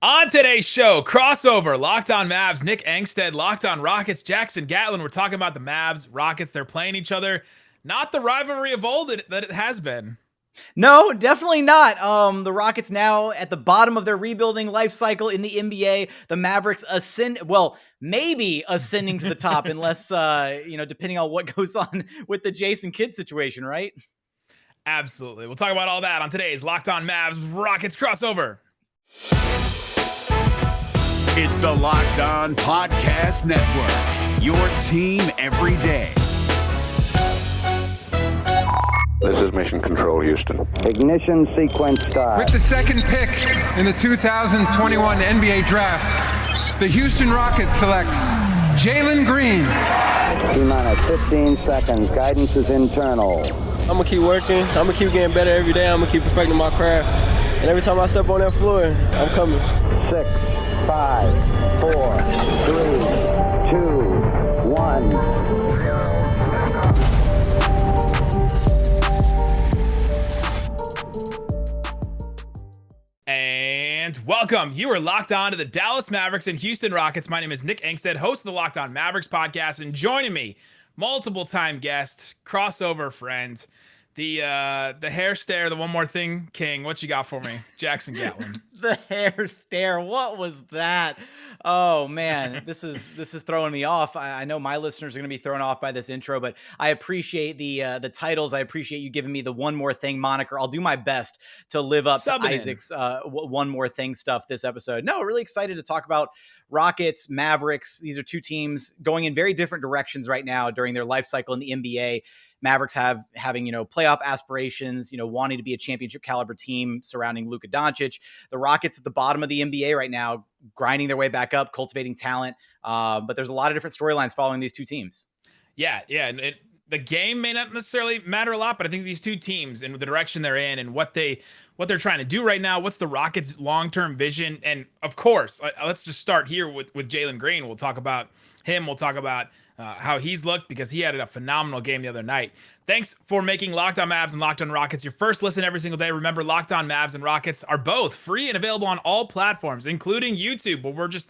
On today's show, crossover, Locked On Mavs, Nick Angstadt, Locked On Rockets, Jackson Gatlin. We're talking about the Mavs, Rockets. They're playing each other. Not the rivalry of old that it has been. No, definitely not. The Rockets now at the bottom of their rebuilding life cycle in the NBA. The Mavericks maybe ascending to the top, unless depending on what goes on with the Jason Kidd situation, right? Absolutely. We'll talk about all that on today's Locked On Mavs, Rockets crossover. It's the Locked On Podcast Network, your team every day. This is Mission Control, Houston. Ignition sequence start. With the second pick in the 2021 NBA Draft, the Houston Rockets select Jalen Green. T-minus 15 seconds. Guidance is internal. I'm going to keep working. I'm going to keep getting better every day. I'm going to keep perfecting my craft. And every time I step on that floor, I'm coming. 6, 5, 4, 3, 2, 1. And welcome. You are locked on to the Dallas Mavericks and Houston Rockets. My name is Nick Angstadt, host of the Locked On Mavericks podcast, and joining me, multiple-time guest, crossover friend, the hair stare, the one more thing king. What you got for me, Jackson Gatlin? The hair stare. What was that? Oh man, this is throwing me off. I know my listeners are going to be thrown off by this intro, but I appreciate the titles. I appreciate you giving me the one more thing moniker. I'll do my best to live up to Isaac's one more thing stuff this episode. No, really excited to talk about Rockets, Mavericks. These are two teams going in very different directions right now during their life cycle in the NBA. Mavericks having playoff aspirations, wanting to be a championship caliber team surrounding Luka Doncic. The Rockets at the bottom of the NBA right now, grinding their way back up, cultivating talent. But there's a lot of different storylines following these two teams. Yeah. And the game may not necessarily matter a lot, but I think these two teams and the direction they're in and what they're trying to do right now, what's the Rockets' long-term vision? And of course, let's just start here with Jalen Green. We'll talk about him. We'll talk about how he's looked because he had a phenomenal game the other night. Thanks for making Locked On Mavs and Locked On Rockets your first listen every single day. Remember, Locked On Mavs and Rockets are both free and available on all platforms, including YouTube. But we're just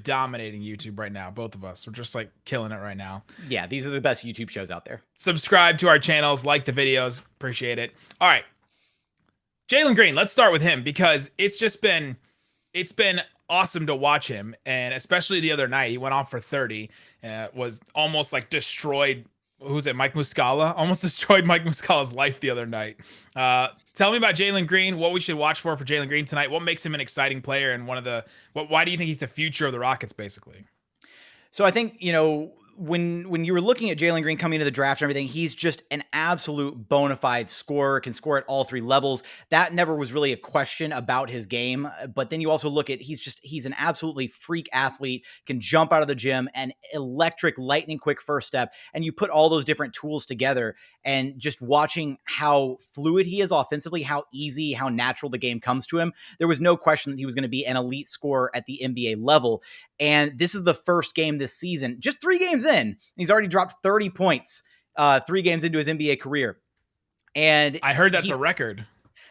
dominating YouTube right now. Both of us. We're just like killing it right now. Yeah, these are the best YouTube shows out there. Subscribe to our channels, like the videos. Appreciate it. All right. Jalen Green, let's start with him because it's been awesome to watch him, and especially the other night, he went off for 30, was almost like destroyed. Who's it? Mike Muscala almost destroyed Mike Muscala's life the other night. Tell me about Jalen Green, what we should watch for Jalen Green tonight. What makes him an exciting player, and why do you think he's the future of the Rockets, basically? So I think, when you were looking at Jalen Green coming into the draft and everything, he's just an absolute bona fide scorer, can score at all three levels. That never was really a question about his game. But then you also look at, he's an absolutely freak athlete, can jump out of the gym, and electric, lightning quick first step. And you put all those different tools together, and just watching how fluid he is offensively, how easy, how natural the game comes to him. There was no question that he was going to be an elite scorer at the NBA level. And this is the first game this season, just 3 games in, he's already dropped 30 points 3 games into his NBA career. And I heard that's a record.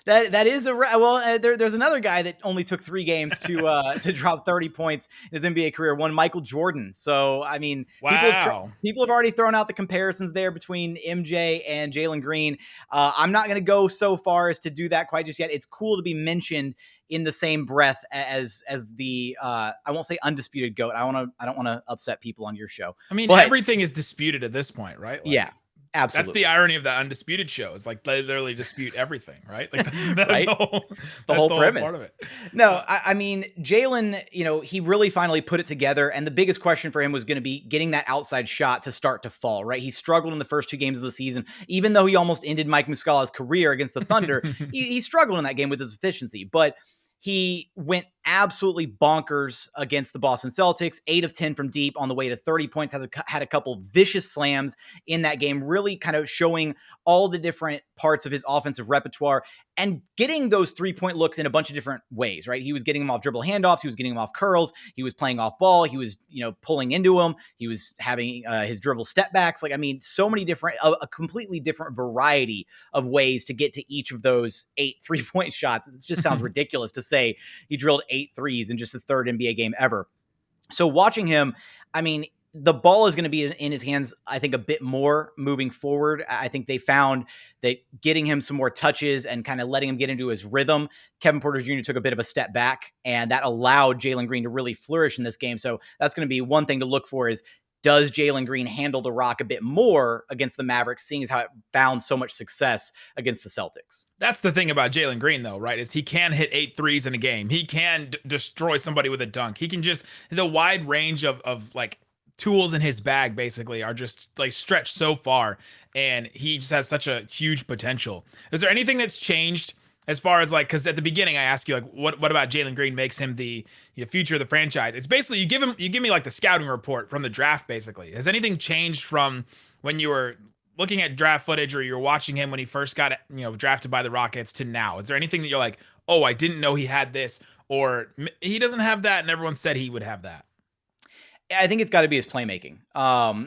That is there's another guy that only took 3 games to drop 30 points in his NBA career, one Michael Jordan. So, I mean, wow. people have already thrown out the comparisons there between MJ and Jalen Green. I'm not going to go so far as to do that quite just yet. It's cool to be mentioned in the same breath as the I won't say undisputed GOAT. I don't want to upset people on your show. I mean, everything is disputed at this point, right? Yeah. Absolutely. That's the irony of the undisputed show. Is like they literally dispute everything, right? Like that's right? The whole premise. Part of it. No, I mean, Jalen, he really finally put it together. And the biggest question for him was going to be getting that outside shot to start to fall, right? He struggled in the first 2 games of the season. Even though he almost ended Mike Muscala's career against the Thunder, he struggled in that game with his efficiency. But he went absolutely bonkers against the Boston Celtics, 8 of 10 from deep on the way to 30 points, had a couple vicious slams in that game, really kind of showing all the different parts of his offensive repertoire and getting those 3-point looks in a bunch of different ways, right? He was getting them off dribble handoffs. He was getting them off curls. He was playing off ball. He was, pulling into them. He was having his dribble step backs. Like, I mean, so many different, a completely different variety of ways to get to each of those 8 3-point shots. It just sounds ridiculous to say he drilled 8 8 threes in just the third NBA game ever. So watching him, I mean, the ball is going to be in his hands, I think, a bit more moving forward. I think they found that getting him some more touches and kind of letting him get into his rhythm, Kevin Porter Jr. took a bit of a step back, and that allowed Jalen Green to really flourish in this game. So that's going to be one thing to look for is, does Jalen Green handle the rock a bit more against the Mavericks, seeing as how it found so much success against the Celtics? That's the thing about Jalen Green, though, right? Is he can hit 8 threes in a game. He can destroy somebody with a dunk. He can just, the wide range of like tools in his bag basically are just like stretched so far, and he just has such a huge potential. Is there anything that's changed as far as like, because at the beginning I asked you like, what about Jalen Green makes him the future of the franchise? It's basically you give me like the scouting report from the draft. Basically, has anything changed from when you were looking at draft footage or you're watching him when he first got drafted by the Rockets to now? Is there anything that you're like, oh, I didn't know he had this, or he doesn't have that and everyone said he would have that? I think it's got to be his playmaking.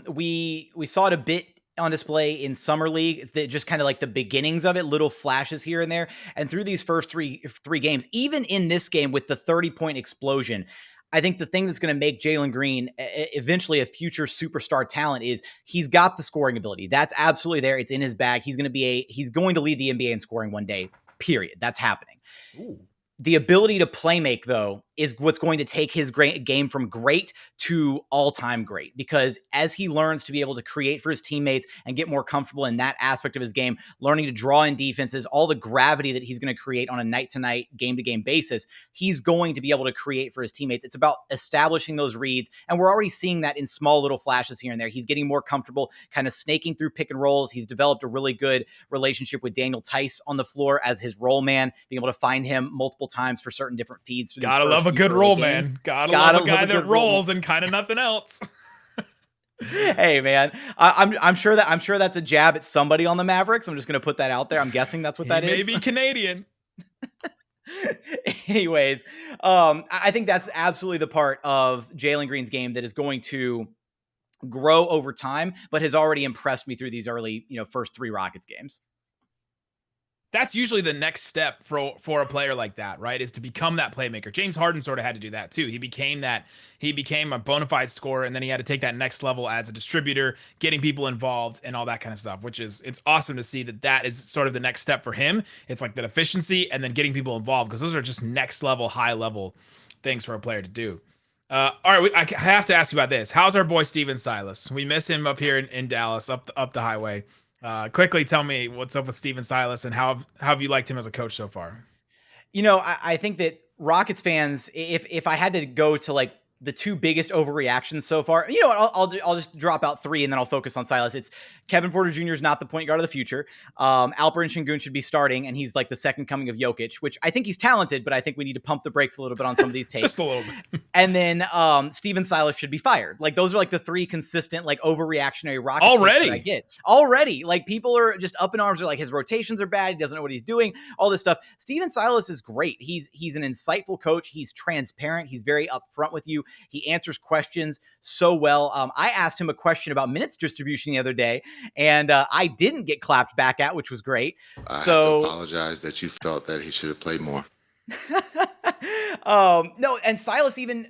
We saw it a bit on display in summer league. It's just kind of like the beginnings of it, little flashes here and there. And through these first three games, even in this game with the 30-point explosion, I think the thing that's going to make Jalen Green eventually a future superstar talent is he's got the scoring ability. That's absolutely there. It's in his bag. He's going to lead the NBA in scoring one day, period. That's happening. Ooh. The ability to play make, though, is what's going to take his game from great to all-time great, because as he learns to be able to create for his teammates and get more comfortable in that aspect of his game, learning to draw in defenses, all the gravity that he's going to create on a night-to-night, game-to-game basis, he's going to be able to create for his teammates. It's about establishing those reads, and we're already seeing that in small little flashes here and there. He's getting more comfortable kind of snaking through pick and rolls. He's developed a really good relationship with Daniel Tice on the floor as his roll man, being able to find him multiple times for certain different feeds. Gotta love a good roll man. Gotta love a guy that rolls and kind of nothing else. Hey man, I'm sure that's a jab at somebody on the Mavericks. I'm just going to put that out there. I'm guessing that's what that is. Maybe Canadian. Anyways, I think that's absolutely the part of Jalen Green's game that is going to grow over time, but has already impressed me through these early, first 3 Rockets games. That's usually the next step for a player like that, right? Is to become that playmaker. James Harden sort of had to do that too. He became a bona fide scorer, and then he had to take that next level as a distributor, getting people involved and all that kind of stuff, it's awesome to see that is sort of the next step for him. It's like that efficiency and then getting people involved, because those are just next level, high level things for a player to do. All right, I have to ask you about this. How's our boy Steven Silas? We miss him up here in Dallas, up the highway. Quickly tell me what's up with Steven Silas, and how have you liked him as a coach so far? I think that Rockets fans, if I had to go to like the 2 biggest overreactions so far, I'll just drop out 3 and then I'll focus on Silas. It's Kevin Porter Jr. is not the point guard of the future. Alperen Şengün should be starting, and he's like the second coming of Jokic, which I think he's talented, but I think we need to pump the brakes a little bit on some of these takes. Just a little bit. And then Steven Silas should be fired. Like, those are like the 3 consistent, like, overreactionary Rockets already. Takes that I get. Already. Like, people are just up in arms. They're like, his rotations are bad. He doesn't know what he's doing. All this stuff. Steven Silas is great. He's an insightful coach. He's transparent. He's very upfront with you. He answers questions so well. I asked him a question about minutes distribution the other day, and I didn't get clapped back at, which was great. I have to apologize that you felt that he should have played more. No, and Silas even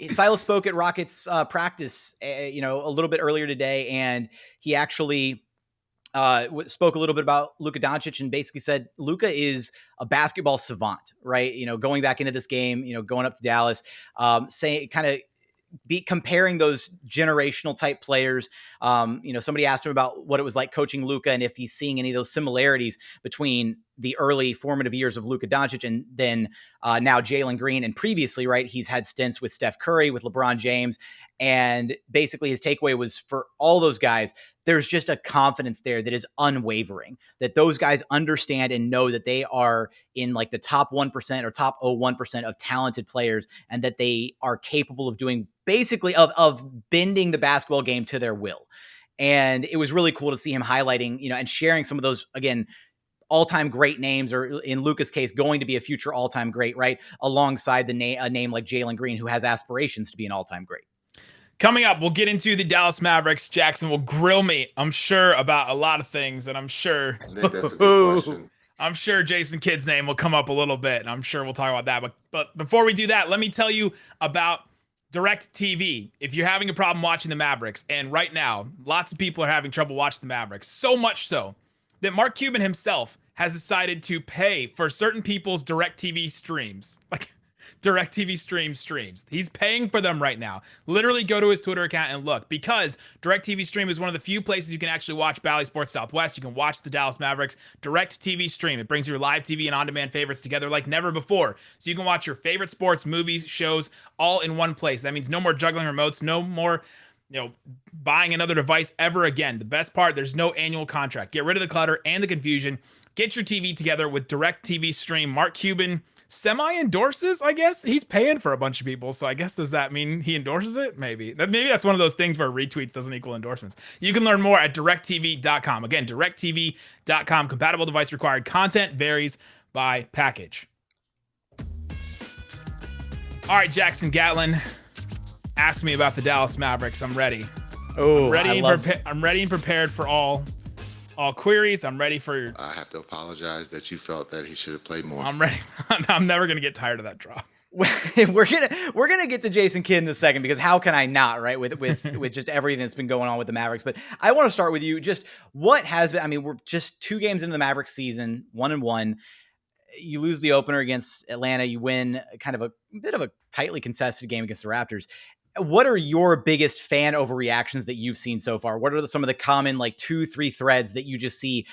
Silas spoke at Rockets practice, a little bit earlier today, and he actually spoke a little bit about Luka Doncic and basically said Luka is a basketball savant, right? Going back into this game, going up to Dallas, saying kind of comparing those generational type players. Somebody asked him about what it was like coaching Luka and if he's seeing any of those similarities between the early formative years of Luka Doncic and then now Jalen Green. And previously, right, he's had stints with Steph Curry, with LeBron James. And basically his takeaway was for all those guys, there's just a confidence there that is unwavering, that those guys understand and know that they are in like the top 1% or top 0.1% of talented players, and that they are capable of doing basically of bending the basketball game to their will. And it was really cool to see him highlighting, and sharing some of those, again, all-time great names, or in Luka's case, going to be a future all-time great, right? Alongside a name like Jalen Green, who has aspirations to be an all-time great. Coming up, we'll get into the Dallas Mavericks. Jackson will grill me, I'm sure, about a lot of things, and I'm sure. I think that's a good question. I'm sure Jason Kidd's name will come up a little bit, and I'm sure we'll talk about that. But before we do that, let me tell you about DirecTV. If you're having a problem watching the Mavericks, and right now, lots of people are having trouble watching the Mavericks, so much so that Mark Cuban himself has decided to pay for certain people's DirecTV streams. Like, DirecTV streams. He's paying for them right now. Literally go to his Twitter account and look, because DirecTV Stream is one of the few places you can actually watch Bally Sports Southwest. You can watch the Dallas Mavericks. DirecTV Stream. It brings your live TV and on-demand favorites together like never before. So you can watch your favorite sports, movies, shows, all in one place. That means no more juggling remotes, no more buying another device ever again. The best part, there's no annual contract. Get rid of the clutter and the confusion. Get your TV together with DirecTV Stream. Mark Cuban semi-endorses, I guess. He's paying for a bunch of people, so I guess, does that mean he endorses it? Maybe that's one of those things where retweets doesn't equal endorsements. You can learn more at directtv.com. Again, directtv.com. Compatible device required. Content varies by package. All right, Jackson Gatlin, ask me about the Dallas Mavericks. I'm ready. Oh, I'm ready and prepared for all queries. I'm ready for I have to apologize that you felt that he should have played more. I'm ready. I'm never gonna get tired of that drop. we're gonna get to Jason Kidd in a second, because how can I not, right? With just everything that's been going on with the Mavericks. But I want to start with you. Just what has been. I mean, we're just 2 games into the Mavericks season, 1-1. You lose the opener against Atlanta. You win kind of a bit of a tightly contested game against the Raptors. What are your biggest fan overreactions that you've seen so far? What are some of the common 2-3 threads that you just see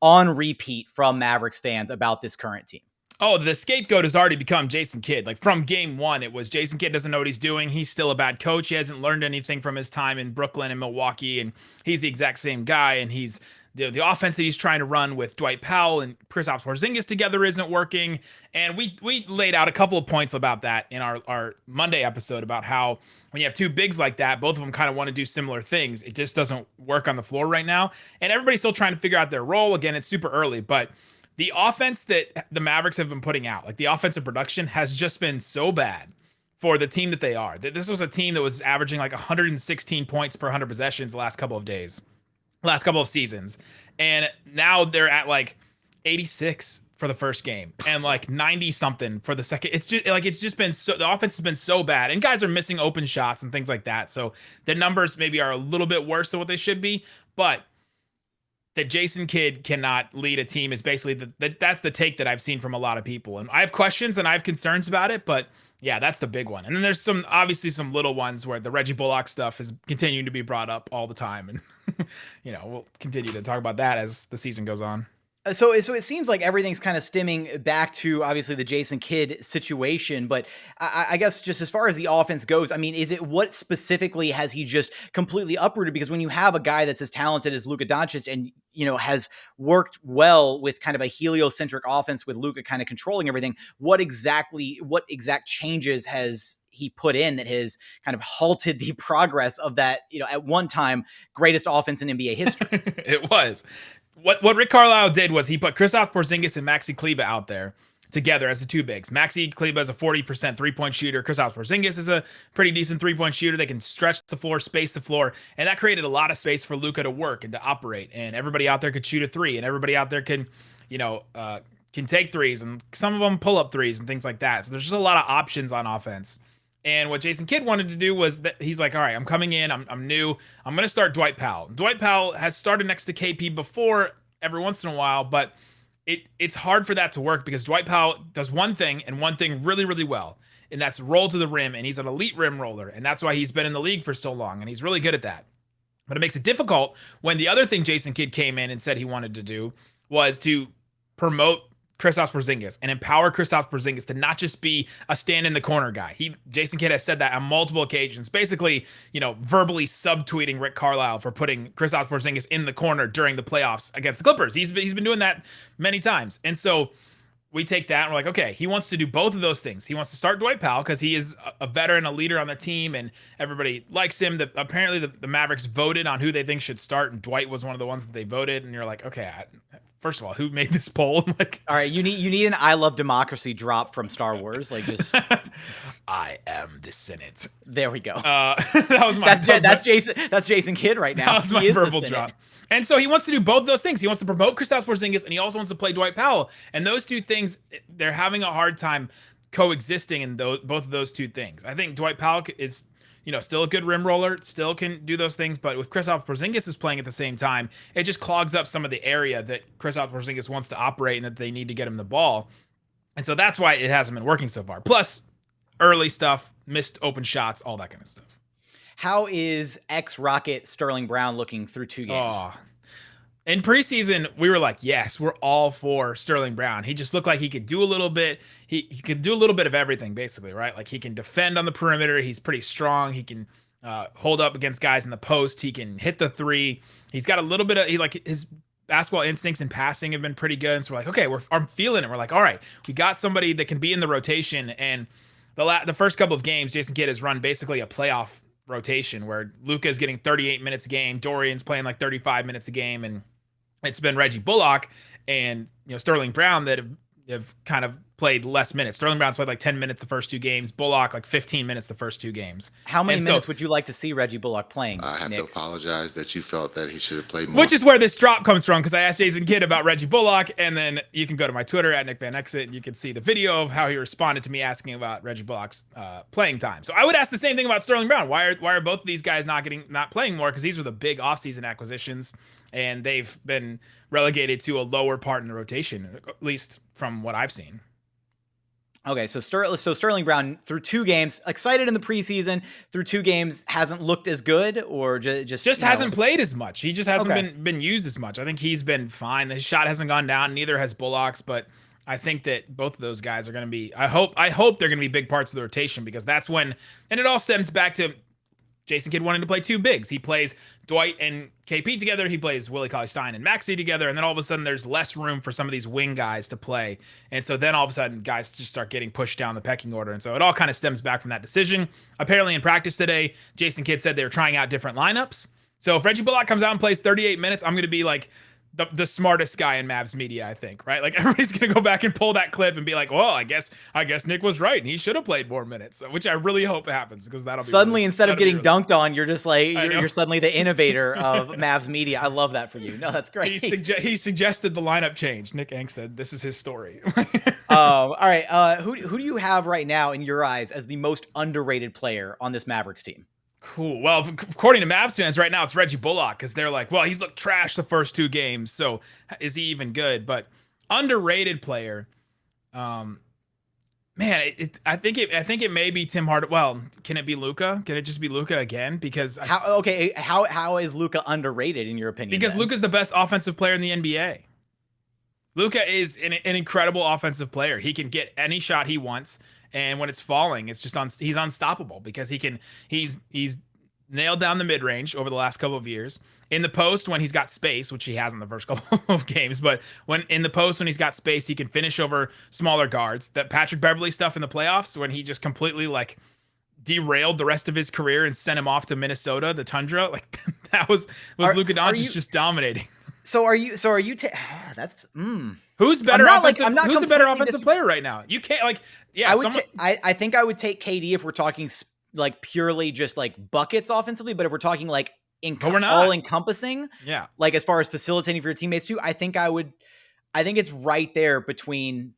on repeat from Mavericks fans about this current team? Oh, the scapegoat has already become Jason Kidd. Like, from game one, it was Jason Kidd doesn't know what he's doing. He's still a bad coach. He hasn't learned anything from his time in Brooklyn and Milwaukee, and he's the exact same guy. And he's the offense that he's trying to run with Dwight Powell and Kristaps Porzingis together isn't working. And we laid out a couple of points about that in our Monday episode, about how when you have 2 bigs like that, both of them kind of want to do similar things. It just doesn't work on the floor right now. And everybody's still trying to figure out their role. Again, it's super early, but the offense that the Mavericks have been putting out, like the offensive production, has just been so bad for the team that they are. This was a team that was averaging like 116 points per 100 possessions the last couple of seasons. And now they're at like 86 for the first game and like 90 something for the second. It's just been so, the offense has been so bad, and guys are missing open shots and things like that. So the numbers maybe are a little bit worse than what they should be, but that Jason Kidd cannot lead a team is basically that's the take that I've seen from a lot of people. And I have questions and I have concerns about it, but yeah, that's the big one. And then there's obviously some little ones where the Reggie Bullock stuff is continuing to be brought up all the time. And, we'll continue to talk about that as the season goes on. So it seems like everything's kind of stemming back to obviously the Jason Kidd situation, but I guess just as far as the offense goes, I mean, is it what specifically has he just completely uprooted? Because when you have a guy that's as talented as Luka Doncic and, has worked well with kind of a heliocentric offense with Luka kind of controlling everything, what exact changes has he put in that has kind of halted the progress of that, at one time greatest offense in NBA history? It was. What Rick Carlisle did was he put Kristaps Porzingis and Maxi Kleber out there together as the 2 bigs. Maxi Kleber is a 40% three-point shooter. Kristaps Porzingis is a pretty decent three-point shooter. They can stretch the floor, space the floor, and that created a lot of space for Luka to work and to operate. And everybody out there could shoot a 3, and everybody out there can take threes, and some of them pull-up threes and things like that. So there's just a lot of options on offense. And what Jason Kidd wanted to do was that he's like, all right, I'm coming in. I'm new. I'm going to start Dwight Powell. Dwight Powell has started next to KP before every once in a while, but it's hard for that to work because Dwight Powell does one thing and one thing really, really well, and that's roll to the rim, and he's an elite rim roller, and that's why he's been in the league for so long, and he's really good at that. But it makes it difficult when the other thing Jason Kidd came in and said he wanted to do was to promote Kristaps Porzingis and empower Kristaps Porzingis to not just be a stand in the corner guy. Jason Kidd has said that on multiple occasions, basically, verbally subtweeting Rick Carlisle for putting Kristaps Porzingis in the corner during the playoffs against the Clippers. He's been doing that many times. And so we take that and we're like, okay, he wants to do both of those things. He wants to start Dwight Powell because he is a veteran, a leader on the team, and everybody likes him. Apparently the Mavericks voted on who they think should start, and Dwight was one of the ones that they voted. And you're like, okay, first of all, who made this poll? Like, all right, you need an I Love Democracy drop from Star Wars. Like, just I am the Senate. There we go. That was my. That's Jason Kidd right now. That was my verbal drop. And so he wants to do both of those things. He wants to promote Kristaps Porzingis, and he also wants to play Dwight Powell. And those two things, they're having a hard time coexisting in both of those two things. I think Dwight Powell is, still a good rim roller, still can do those things, but with Kristaps Porzingis is playing at the same time, it just clogs up some of the area that Kristaps Porzingis wants to operate and that they need to get him the ball. And so that's why it hasn't been working so far. Plus, early stuff, missed open shots, all that kind of stuff. How is ex-Rocket Sterling Brown looking through 2 games? In preseason, we were like, yes, we're all for Sterling Brown. He just looked like he could do a little bit. He could do a little bit of everything, basically, right? Like, he can defend on the perimeter. He's pretty strong. He can hold up against guys in the post. He can hit the three. He's got a little bit of his basketball instincts and passing have been pretty good. And so we're like, okay, I'm feeling it. We're like, all right, we got somebody that can be in the rotation. And the first couple of games, Jason Kidd has run basically a playoff rotation where Luka is getting 38 minutes a game, Dorian's playing like 35 minutes a game, and it's been Reggie Bullock and Sterling Brown that have kind of played less minutes. Sterling Brown's played like 10 minutes the first 2 games, Bullock like 15 minutes the first 2 games. How many minutes would you like to see Reggie Bullock playing? I have Nick? to apologize that you felt that he should have played more. Which is where this drop comes from, because I asked Jason Kidd about Reggie Bullock, and then you can go to my Twitter at Nick Van Exit, and you can see the video of how he responded to me asking about Reggie Bullock's playing time. So I would ask the same thing about Sterling Brown. Why are both of these guys not playing more? Because these were the big offseason acquisitions, and they've been relegated to a lower part in the rotation, at least from what I've seen. Okay, so Sterling Brown through 2 games, excited in the preseason, through 2 games hasn't looked as good, or just hasn't played as much. He just hasn't been used as much. I think he's been fine. His shot hasn't gone down. Neither has Bullock's, but I think that both of those guys are going to be. I hope they're going to be big parts of the rotation, because that's when, and it all stems back to Jason Kidd wanting to play 2 bigs. He plays Dwight and KP together. He plays Willie Cauley-Stein and Maxey together. And then all of a sudden there's less room for some of these wing guys to play. And so then all of a sudden guys just start getting pushed down the pecking order. And so it all kind of stems back from that decision. Apparently in practice today, Jason Kidd said they were trying out different lineups. So if Reggie Bullock comes out and plays 38 minutes, I'm going to be like the smartest guy in Mavs media, I think, right? Like, everybody's going to go back and pull that clip and be like, well, I guess Nick was right, and he should have played more minutes, which I really hope happens, because that'll be suddenly, instead of getting dunked on, you're just like, you're suddenly the innovator of Mavs media. I love that for you. No, that's great. He suggested the lineup change. Nick Angstadt, this is his story. All right. Who do you have right now in your eyes as the most underrated player on this Mavericks team? Cool. Well, according to Mavs fans right now, it's Reggie Bullock, because they're like, well, he's looked trash the first 2 games, so is he even good? But underrated player, man, I think it may be Tim Hardaway. Well, can it be Luka? Can it just be Luka again? Because how is Luka underrated in your opinion? Because Luka's the best offensive player in the NBA. Luka is an incredible offensive player. He can get any shot he wants. And when it's falling, it's just he's unstoppable, because he's nailed down the mid-range over the last couple of years. In the post, when he's got space, which he has in the first couple of games, but when he's got space, he can finish over smaller guards. That Patrick Beverley stuff in the playoffs, when he just completely derailed the rest of his career and sent him off to Minnesota, the Tundra, that was Luka Doncic just dominating. So are you that's Who's better who's a better offensive player right now? You can't I think I would take KD if we're talking purely just buckets offensively, but if we're talking all encompassing, as far as facilitating for your teammates too, I think it's right there between.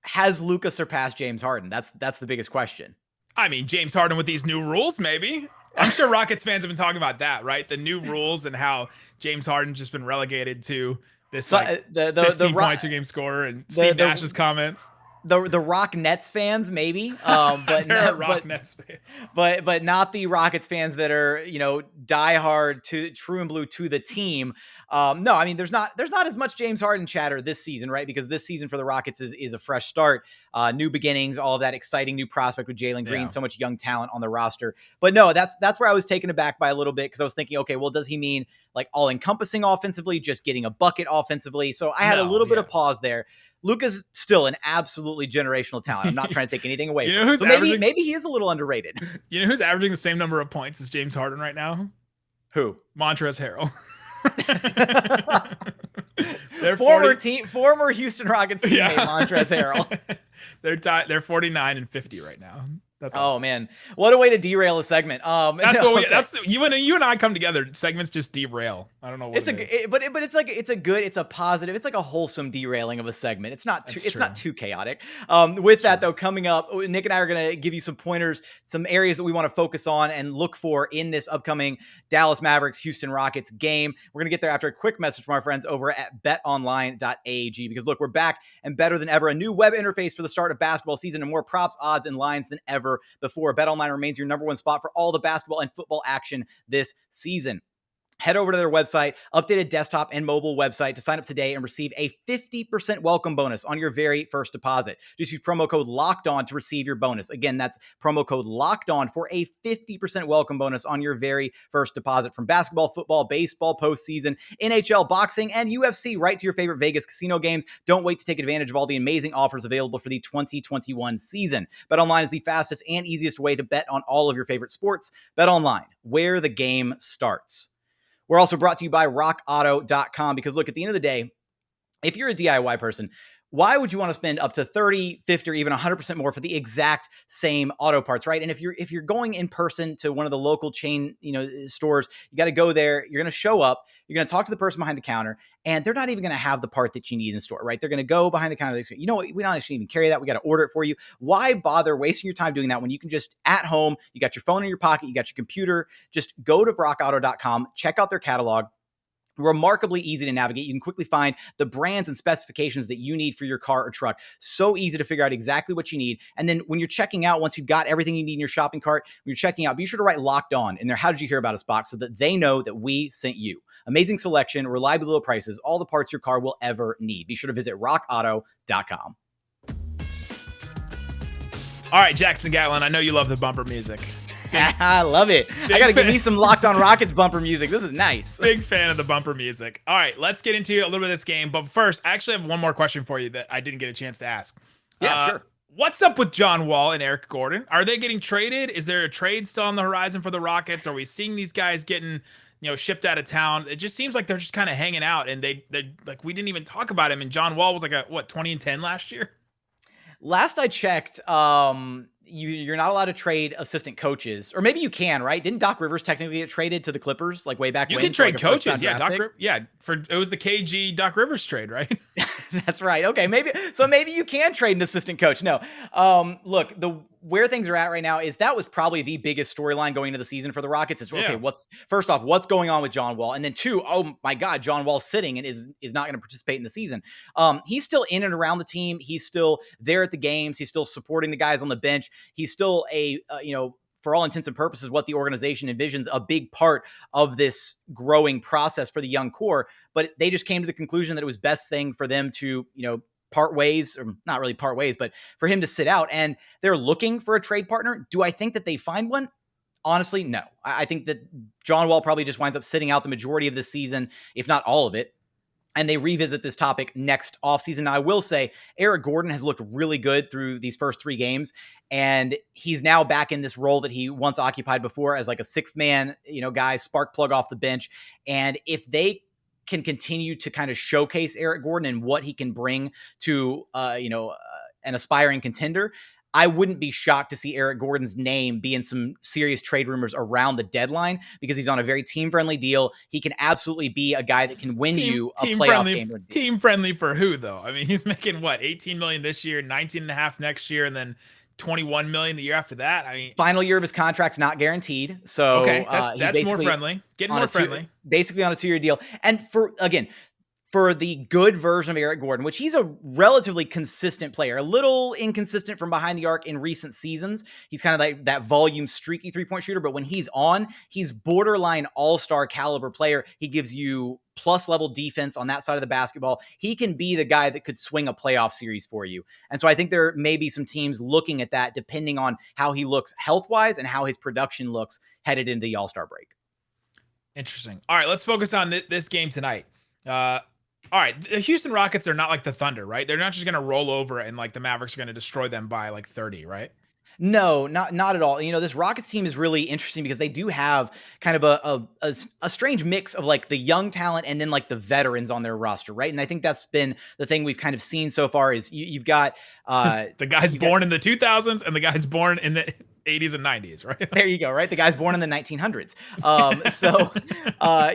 Has Luka surpassed James Harden? That's the biggest question. I mean, James Harden with these new rules, maybe. I'm sure Rockets fans have been talking about that, right? The new rules and how James Harden's just been relegated to this 15.2 game scorer, and Steve Nash's comments. The Rock Nets fans, maybe, but Nets fans. but not the Rockets fans that are diehard to true and blue to the team. No, I mean there's not as much James Harden chatter this season, right? Because this season for the Rockets is a fresh start, new beginnings, all of that exciting new prospect with Jalen Green, so much young talent on the roster. But no, that's where I was taken aback by a little bit, because I was thinking, okay, well, does he mean all encompassing offensively, just getting a bucket offensively? So I had a little bit of pause there. Luka's still an absolutely generational talent. I'm not trying to take anything away from him. So maybe he is a little underrated. You know who's averaging the same number of points as James Harden right now? Who? Montrezl Harrell. They're former Houston Rockets teammate Montrezl Harrell. They're tied. They're 49-50 right now. That's awesome. Oh man, what a way to derail a segment. That's you and I come together. Segments just derail. I don't know what it's a positive. It's like a wholesome derailing of a segment. It's not too chaotic. With that though, coming up, Nick and I are gonna give you some pointers, some areas that we want to focus on and look for in this upcoming Dallas Mavericks Houston Rockets game. We're gonna get there after a quick message from our friends over at betonline.ag, because look, we're back and better than ever. A new web interface for the start of basketball season and more props, odds, and lines than ever before. BetOnline remains your number one spot for all the basketball and football action this season. Head over to their website, updated desktop and mobile website, to sign up today and receive a 50% welcome bonus on your very first deposit. Just use promo code LOCKEDON to receive your bonus. Again, that's promo code LOCKEDON for a 50% welcome bonus on your very first deposit. From basketball, football, baseball, postseason, NHL, boxing, and UFC, right to your favorite Vegas casino games. Don't wait to take advantage of all the amazing offers available for the 2021 season. BetOnline is the fastest and easiest way to bet on all of your favorite sports. BetOnline, where the game starts. We're also brought to you by rockauto.com, because look, at the end of the day, if you're a DIY person, why would you want to spend up to 30, 50, or even 100% more for the exact same auto parts, right? And if you're going in person to one of the local chain, stores, you got to go there. You're going to show up. You're going to talk to the person behind the counter, and they're not even going to have the part that you need in the store, right? They're going to go behind the counter. They say, you know what? We don't actually even carry that. We got to order it for you. Why bother wasting your time doing that when you can just, at home, you got your phone in your pocket, you got your computer, just go to rockauto.com, check out their catalog. Remarkably easy to navigate. You can quickly find the brands and specifications that you need for your car or truck. So easy to figure out exactly what you need. And then when you're checking out, once you've got everything you need in your shopping cart, when you're checking out, be sure to write "Locked On" in their "How did you hear about us" box, so that they know that we sent you. Amazing selection, reliably low prices, all the parts your car will ever need. Be sure to visit rockauto.com. All right, Jackson Gatlin, I know you love the bumper music. I love it. I got to give me some Locked On Rockets bumper music. This is nice. Big fan of the bumper music. All right, let's get into a little bit of this game. But first, I actually have one more question for you that I didn't get a chance to ask. Yeah, sure. What's up with John Wall and Eric Gordon? Are they getting traded? Is there a trade still on the horizon for the Rockets? Are we seeing these guys getting, shipped out of town? It just seems like they're just kind of hanging out, and they like, we didn't even talk about him. And John Wall was like 20-10 last year? Last I checked, you're not allowed to trade assistant coaches, or maybe you can, right? Didn't Doc Rivers technically get traded to the Clippers like way back when? You can trade coaches, yeah. It was the KG Doc Rivers trade, right? That's right. Okay, maybe you can trade an assistant coach. No, look, where things are at right now is that was probably the biggest storyline going into the season for the Rockets. Is okay, first off, what's going on with John Wall, and then two, oh my God, John Wall's sitting and is not going to participate in the season. He's still in and around the team. He's still there at the games. He's still supporting the guys on the bench. He's still for all intents and purposes, what the organization envisions a big part of this growing process for the young core. But they just came to the conclusion that it was best thing for them to, part ways, or not really part ways, but for him to sit out. And they're looking for a trade partner. Do I think that they find one? Honestly, no. I think that John Wall probably just winds up sitting out the majority of this season, if not all of it. And they revisit this topic next offseason. Now, I will say Eric Gordon has looked really good through these first 3 games, and he's now back in this role that he once occupied before as like a sixth man, guy, spark plug off the bench. And if they can continue to kind of showcase Eric Gordon and what he can bring to, an aspiring contender, I wouldn't be shocked to see Eric Gordon's name be in some serious trade rumors around the deadline, because he's on a very team-friendly deal. He can absolutely be a guy that can win you a playoff game. Team-friendly for who, though? I mean, he's making, $18 million this year, 19.5 next year, and then $21 million the year after that. I mean, final year of his contract's not guaranteed. So okay, that's more friendly. Getting more friendly. Basically on a 2-year deal. And for the good version of Eric Gordon, which he's a relatively consistent player, a little inconsistent from behind the arc in recent seasons. He's kind of like that volume, streaky 3-point shooter, but when he's on, he's borderline all-star caliber player. He gives you plus level defense on that side of the basketball. He can be the guy that could swing a playoff series for you. And so I think there may be some teams looking at that depending on how he looks health-wise and how his production looks headed into the All-Star break. Interesting. All right, let's focus on this game tonight. All right, the Houston Rockets are not like the Thunder, right? They're not just going to roll over and like the Mavericks are going to destroy them by 30, right? No, not at all. You know, this Rockets team is really interesting because they do have kind of a strange mix of like the young talent and then like the veterans on their roster, right? And I think that's been the thing we've kind of seen so far is you've got the guys born in the 2000s and the guys born in the 80s and 90s, right? There you go, right? The guy's born in the 1900s.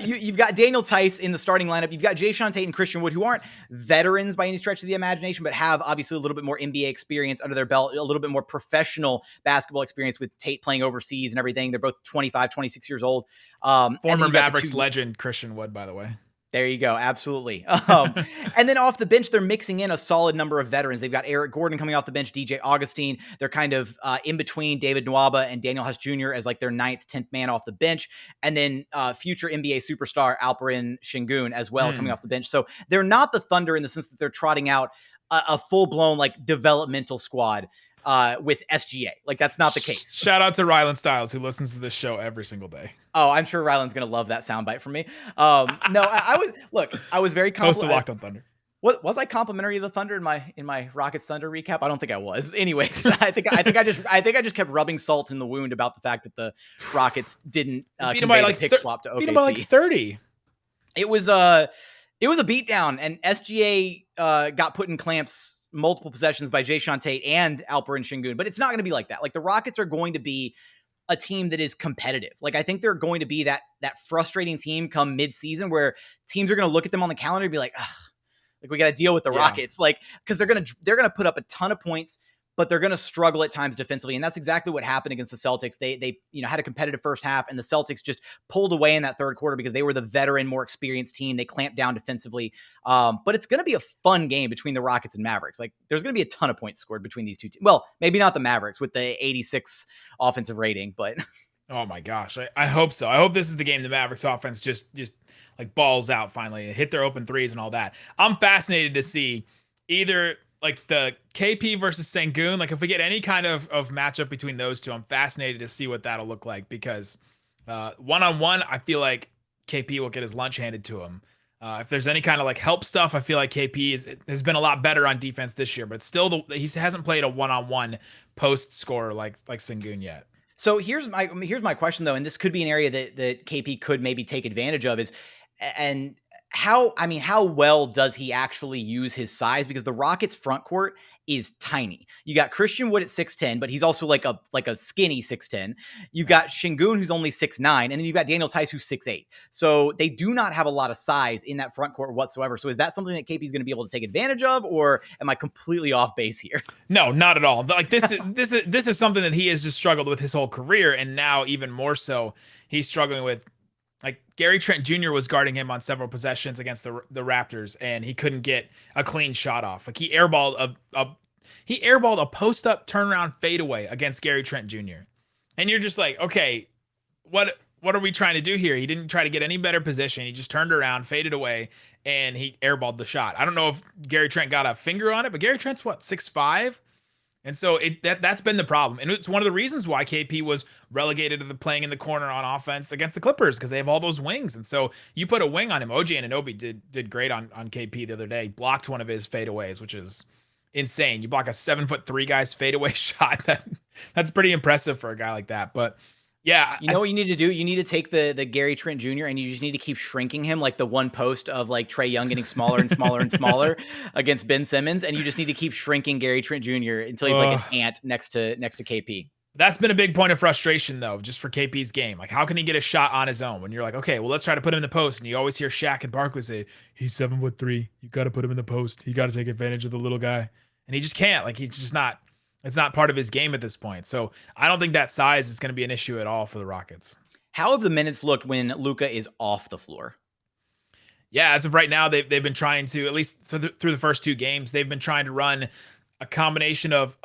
You've got Daniel Tice in the starting lineup. You've got Jae'Sean Tate and Christian Wood, who aren't veterans by any stretch of the imagination, but have obviously a little bit more NBA experience under their belt, a little bit more professional basketball experience with Tate playing overseas and everything. They're both 25, 26 years old. Former Mavericks legend Christian Wood, by the way. There you go. Absolutely. And then off the bench, they're mixing in a solid number of veterans. They've got Eric Gordon coming off the bench, DJ Augustine. They're kind of in between David Nwaba and Daniel Huss Jr. as like their 9th, 10th man off the bench. And then future NBA superstar Alperen Şengün as well coming off the bench. So they're not the Thunder in the sense that they're trotting out a full-blown like developmental squad with SGA. Like that's not the case. Shout out to Rylan Stiles, who listens to this show every single day. Oh, I'm sure Rylan's going to love that soundbite from me. I was very close to Locked on Thunder. What was I complimentary of the Thunder in my Rockets Thunder recap? I don't think I was. Anyways, I think I just kept rubbing salt in the wound about the fact that the Rockets didn't convey the pick swap to OKC. Beat them by like 30. It was a beatdown, and SGA got put in clamps multiple possessions by Jae'Sean Tate and Alperen Şengün. But it's not going to be like that. Like the Rockets are going to be a team that is competitive. Like I think they're going to be that frustrating team come mid-season where teams are going to look at them on the calendar and be like, ugh, like we got to deal with the Rockets. Like, because they're going to put up a ton of points, but they're going to struggle at times defensively. And that's exactly what happened against the Celtics. They had a competitive first half, and the Celtics just pulled away in that third quarter because they were the veteran, more experienced team. They clamped down defensively. But it's going to be a fun game between the Rockets and Mavericks. Like there's going to be a ton of points scored between these two teams. Well, maybe not the Mavericks with the 86 offensive rating, but oh my gosh, I hope so. I hope this is the game the Mavericks offense just like balls out finally, hit their open threes and all that. I'm fascinated to see either like the KP versus Şengün. Like if we get any kind of matchup between those two, I'm fascinated to see what that'll look like because one-on-one, I feel like KP will get his lunch handed to him. If there's any kind of like help stuff, I feel like KP has been a lot better on defense this year, but still he hasn't played a one-on-one post scorer like Şengün yet. So here's my question though, and this could be an area that KP could maybe take advantage of how well does he actually use his size? Because the Rockets front court is tiny. You got Christian Wood at 6'10", but he's also like a skinny 6'10". You've got Şengün, who's only 6'9", and then you've got Daniel Tice, who's 6'8". So they do not have a lot of size in that front court whatsoever. So is that something that KP is going to be able to take advantage of, or am I completely off base here? No, not at all. Like this is something that he has just struggled with his whole career, and now even more so, he's struggling with. Like Gary Trent Jr. was guarding him on several possessions against the Raptors, and he couldn't get a clean shot off. Like he airballed a post up turnaround fadeaway against Gary Trent Jr. And you're just like, okay, what are we trying to do here? He didn't try to get any better position. He just turned around, faded away, and he airballed the shot. I don't know if Gary Trent got a finger on it, but Gary Trent's what, 6'5"? And so that's been the problem. And it's one of the reasons why KP was relegated to the playing in the corner on offense against the Clippers, because they have all those wings. And so you put a wing on him. OG Anunoby did great on KP the other day. Blocked one of his fadeaways, which is insane. You block a 7'3" guy's fadeaway shot. That's pretty impressive for a guy like that. But yeah, you know what you need to do? You need to take the Gary Trent Jr. and you just need to keep shrinking him like the one post of like Trae Young getting smaller and smaller and smaller against Ben Simmons, and you just need to keep shrinking Gary Trent Jr. until he's like an ant next to KP. That's been a big point of frustration though, just for KP's game. Like how can he get a shot on his own when you're like, okay, well let's try to put him in the post, and you always hear Shaq and Barkley say, he's 7'3". You got to put him in the post. You got to take advantage of the little guy, and he just can't. Like he's just not. It's not part of his game at this point. So I don't think that size is going to be an issue at all for the Rockets. How have the minutes looked when Luka is off the floor? Yeah, as of right now, they've been trying to, at least through the first two games, they've been trying to run a combination of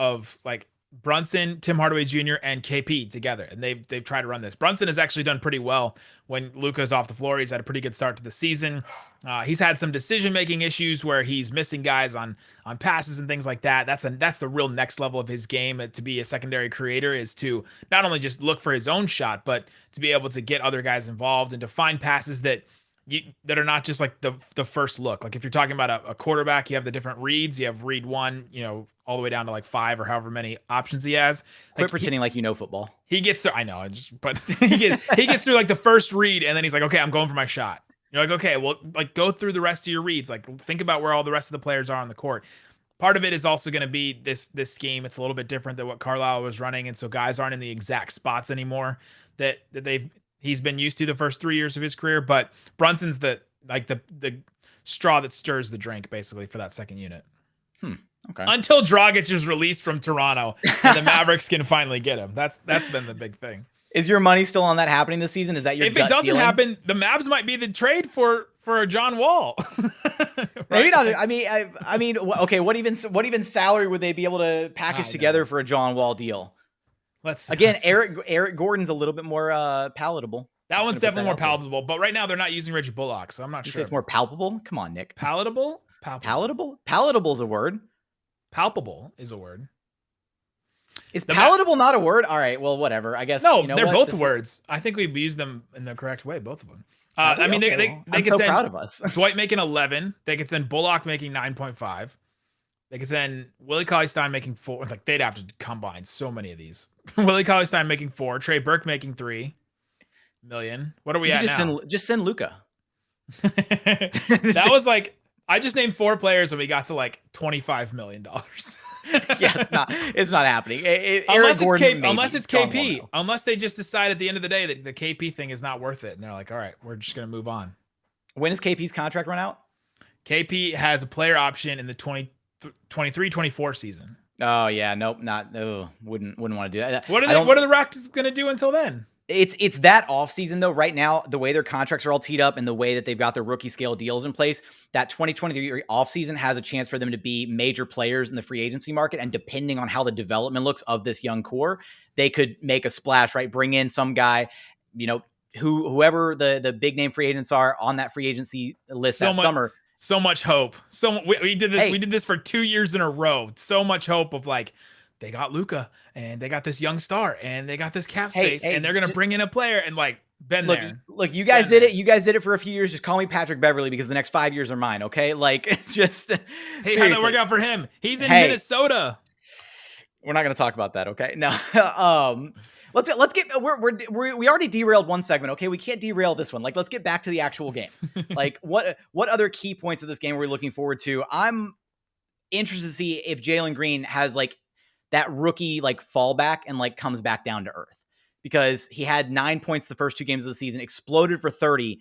like Brunson, Tim Hardaway Jr., and KP together. And they've tried to run this. Brunson has actually done pretty well when Luka's off the floor. He's had a pretty good start to the season. He's had some decision-making issues where he's missing guys on passes and things like that. That's the real next level of his game, to be a secondary creator, is to not only just look for his own shot, but to be able to get other guys involved and to find passes that that are not just like the first look. Like if you're talking about a quarterback, you have the different reads. You have read 1, all the way down to like 5 or however many options he has. Quit pretending like you know football. He gets through. I know, but he gets through like the first read, and then he's like, okay, I'm going for my shot. You're like, okay, well, like go through the rest of your reads. Like think about where all the rest of the players are on the court. Part of it is also going to be this scheme. It's a little bit different than what Carlisle was running, and so guys aren't in the exact spots anymore that he's been used to the first 3 years of his career. But Brunson's the straw that stirs the drink, basically, for that second unit. Okay. Until Dragic is released from Toronto, and the Mavericks can finally get him. That's been the big thing. Is your money still on that happening this season? Is that your If gut it doesn't feeling? happen, the Mavs might be the trade for a John Wall. Right? Maybe not. I mean, okay. What even salary would they be able to package together for a John Wall deal? Eric Gordon's a little bit more palatable. That one's definitely more palatable, but right now they're not using Reggie Bullock, so I'm not You sure. say it's more palpable? Come on, Nick. Palatable? Palatable is a word. Palpable is a word. Is palatable not a word? All right, well, whatever. I guess. No, they're both words. I think we've used them in the correct way, both of them. I mean, they I'm could so send proud of us. Dwight making 11. They could send Bullock making 9.5. They could send Willie Cauley-Stein making 4. Like they'd have to combine so many of these. Willie Cauley-Stein making 4. Trey Burke making 3 million. What are we at now? Just send Luka. That was like I just named 4 players and we got to like $25 million. Yeah, it's not happening. Unless it's KP. Unless they just decide at the end of the day that the KP thing is not worth it, and they're like, all right, we're just gonna move on. When does KP's contract run out? KP has a player option in the 23-24 season. Oh yeah, nope, not. No, wouldn't want to do that. What are the Rockets gonna do until then? It's that offseason, though. Right now, the way their contracts are all teed up and the way that they've got their rookie scale deals in place, that 2023 offseason has a chance for them to be major players in the free agency market. And depending on how the development looks of this young core, they could make a splash, right? Bring in some guy, whoever the big name free agents are on that free agency list summer. So much hope. We did this. We did this for 2 years in a row. So much hope of like, they got Luka and they got this young star and they got this cap space and they're going to bring in a player and like Look, you guys did it. You guys did it for a few years. Just call me Patrick Beverly because the next 5 years are mine. Okay. Like just, hey, how'd that work out for him? He's in Minnesota. We're not going to talk about that. Okay. No. Let's get, we already derailed one segment. Okay. We can't derail this one. Like, let's get back to the actual game. Like what other key points of this game are we looking forward to? I'm interested to see if Jalen Green has like that rookie like fallback and like comes back down to earth, because he had 9 points the first 2 games of the season, exploded for 30.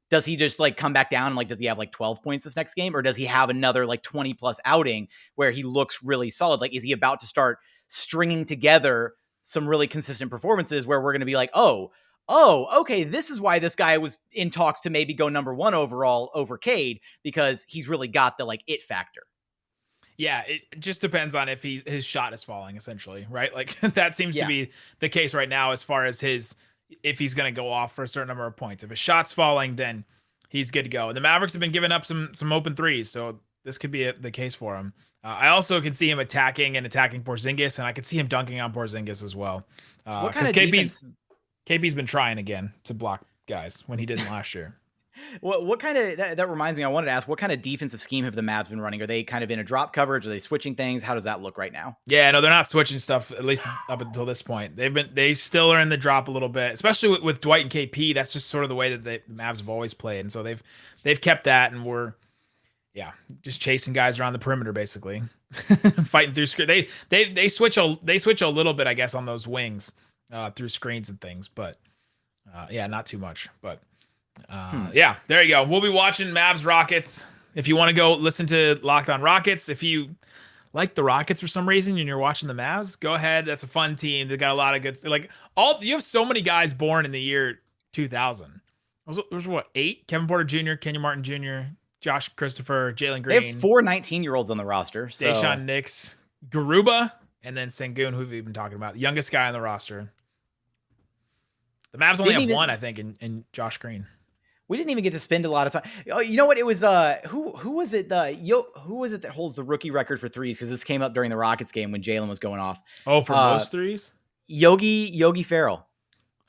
Does he just like come back down and like, does he have like 12 points this next game, or does he have another like 20 plus outing where he looks really solid? Like, is he about to start stringing together some really consistent performances where we're going to be like, oh, okay, this is why this guy was in talks to maybe go number 1 overall over Cade, because he's really got the like it factor. Yeah, it just depends on if his shot is falling, essentially, right? Like that seems to be the case right now as far as if he's going to go off for a certain number of points. If his shot's falling, then he's good to go. The Mavericks have been giving up some open threes, so this could be the case for him. I also can see him attacking Porzingis, and I could see him dunking on Porzingis as well. What kind of defense? KP's been trying again to block guys when he didn't last year. What kind of, that reminds me, I wanted to ask, what kind of defensive scheme have the Mavs been running? Are they kind of in a drop coverage? Are they switching things? How does that look right now? Yeah, no, they're not switching stuff, at least up until this point. They still are in the drop a little bit, especially with Dwight and KP. That's just sort of the way that the Mavs have always played. And so they've kept that, and we're just chasing guys around the perimeter, basically. Fighting through screen. They switch a little bit, I guess, on those wings through screens and things, but not too much. But there you go. We'll be watching Mavs Rockets. If you want to go listen to Locked On Rockets, if you like the Rockets for some reason and you're watching the Mavs, go ahead. That's a fun team. They got a lot of good, you have so many guys born in the year 2000. There's what, 8? Kevin Porter Jr., Kenyon Martin Jr., Josh Christopher, Jalen Green. They have 4 19-year-olds on the roster. So. Jae'Sean Nix, Garuba, and then Sengun, who we've been talking about, the youngest guy on the roster. The Mavs only have one, I think, in Josh Green. We didn't even get to spend a lot of time. Oh, you know what? It was who was it? Who was it that holds the rookie record for threes? Because this came up during the Rockets game when Jalen was going off. Oh, for most threes? Yogi Ferrell.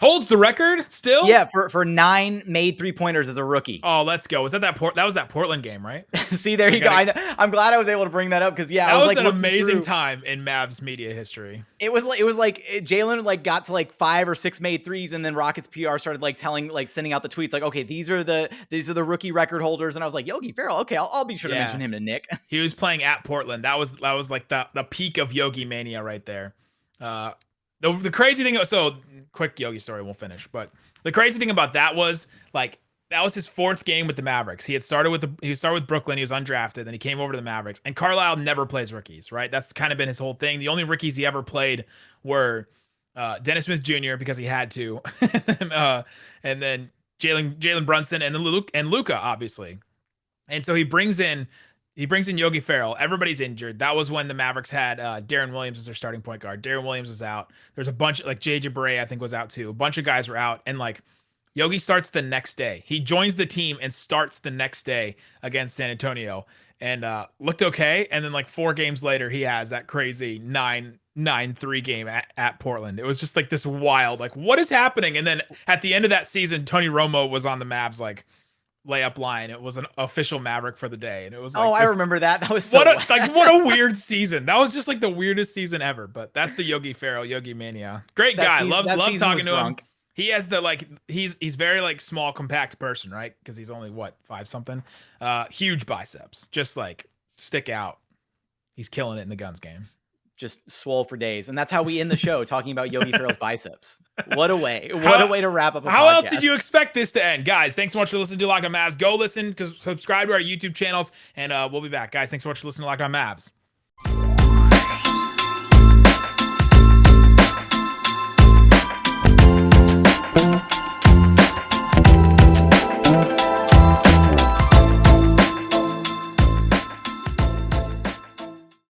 Holds the record still? Yeah, for 9 made 3-pointers as a rookie. Oh, let's go. Was that that was that Portland game, right? See, there you go. I'm glad I was able to bring that up because that I was was like an amazing through. time in Mavs media history. It was like Jalen like got to like 5 or 6 made threes, and then Rockets PR started like sending out the tweets like, okay, these are the rookie record holders, and I was like, Yogi Ferrell. Okay, I'll be sure to mention him to Nick. He was playing at Portland. That was like the peak of Yogi mania right there. The crazy thing, so quick Yogi story, we'll finish. But the crazy thing about that was like that was his 4th game with the Mavericks. He started with Brooklyn. He was undrafted, then he came over to the Mavericks. And Carlisle never plays rookies, right? That's kind of been his whole thing. The only rookies he ever played were Dennis Smith Jr. because he had to, and then Jalen Brunson and Luka, obviously. And so he brings in Yogi Ferrell. Everybody's injured. That was when the Mavericks had Darren Williams as their starting point guard. Darren Williams was out. There's a bunch, like JJ Barea, I think, was out too. A bunch of guys were out. And like Yogi starts the next day. He joins the team and starts the next day against San Antonio and looked okay. And then like 4 games later, he has that crazy 9-3 game at Portland. It was just like this wild, like, what is happening? And then at the end of that season, Tony Romo was on the Mavs like layup line. It was an official Maverick for the day, and it was like, I remember that. That was so what a weird season. That was just like the weirdest season ever. But that's the Yogi Ferrell, Yogi mania. Great guy. Love talking to him. He has the like he's very like small, compact person, right? Because he's only 5 something. Huge biceps, just like stick out. He's killing it in the guns game. Just swole for days. And that's how we end the show, talking about Yogi Ferrell's biceps. What a way to wrap up a podcast. How else did you expect this to end? Guys, thanks so much for listening to Locked On Mavs. Go listen, subscribe to our YouTube channels, and we'll be back. Guys, thanks so much for listening to Locked On Mavs.